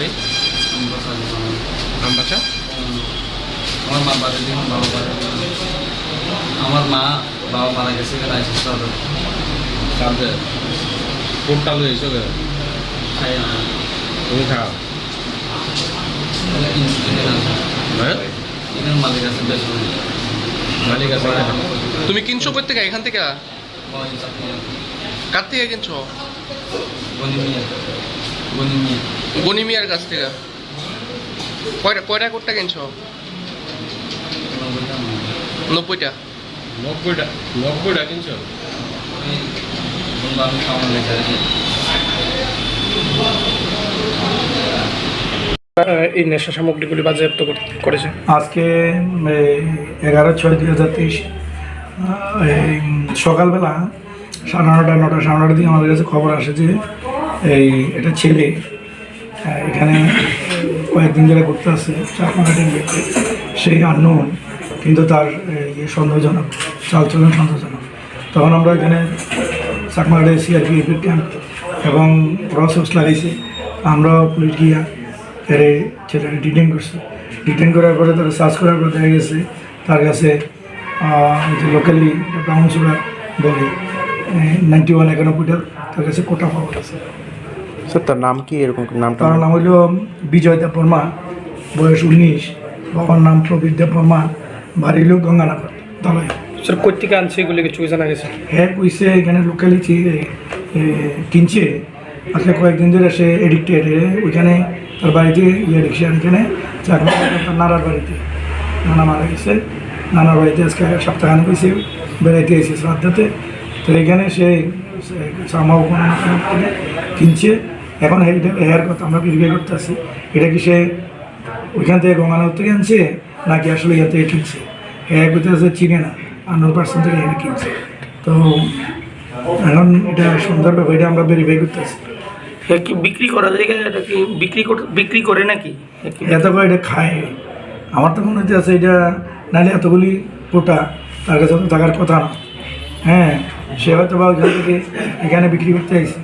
বাড়ি? আমবাসা। আমার মা বাড়ি দিন বাবা বাড়ি। আমার মা বাবা মারা গেছে কাঁদে কোনটা লই এসো গে? খাই না। তুমি খাও? হ্যাঁ, মালিক আছে বেশ মালিক আছে। তুমি কিনছো কই থেকে? এখান থেকে? কার থেকে কিনছো? গনি মিয়ার কাছ থেকে। কয়টা কোটটা কিনছো? 90টা। 90টা কিনছো? এই নেশা সামগ্রীগুলি বাজেয়াপ্ত করেছে আজকে 11/6/2023 সকালবেলা 9:30 9:30 দিকে আমাদের কাছে খবর আসে যে এটা ছেলে এখানে কয়েকদিন ধরে ঘুরতে আসছে চাকমাঘাটের গেটে। সেই আননোন কিন্তু তার সন্দেহজনক, চালচলন সন্দেহজনক। তখন আমরা এখানে চাকমাঘাটে সিআরপিএফের ক্যাম্প এবং রসোর্স লাগাইছি। আমরা পুলিশ গিয়া এর ছেলেকে ডিটেন করছি। ডিটেন করার পরে তারা সার্চ করার পর দেখা গেছে তার কাছে লোকালি ব্রাউন সুগার বলে 91 91টা তার কাছে কোটা পাওয়া গেছে। স্যার তার নাম কি? এরকম নামটা? তার নাম হইল বিজয় দেববর্মা, বয়স 19, বাবার নাম প্রবীর দেববর্মা, বাড়ি হইল গঙ্গানগর দলাই। স্যার কোথেকে আনছে এগুলি কিছু জানা গেছে? হ্যাঁ কইছে এখানে লোকালি কিনছে। আজকে কয়েকদিন ধরে সে এডিক্টেড। ওইখানে তার বাড়িতে রিক্সার এখানে তার নানার বাড়িতে নানা মারা গেছে। নানার বাড়িতে আজকে সপ্তাহখানে কইছে বেড়াইতে এসেছে শ্রাদ্ধাতে। তো এখানে সে চামা ওখানে কিনছে। এখন এর কথা আমরা ভেরিফাই করতে আসি এটা কি সে ওইখান থেকে গঙ্গানগর থেকে আনছে নাকি আসলে এখান থেকে কিনছে। হ্যাঁ করতে আছে চিনে না, 100% থেকে এখানে কিনছে। তো এখন এটা সুন্দর ব্যাপার, এটা আমরা ভেরিফাই করতে আসি। কি বিক্রি করা যায়? এটা কি বিক্রি করে নাকি? এত করে এটা খায়? আমার তো মনে হচ্ছে আছে এটা নাহলে এতগুলি পোটা তার কাছে তো থাকার কথা না। হ্যাঁ সে হয়তো বা ওইখান থেকে এখানে বিক্রি করতে আসছে।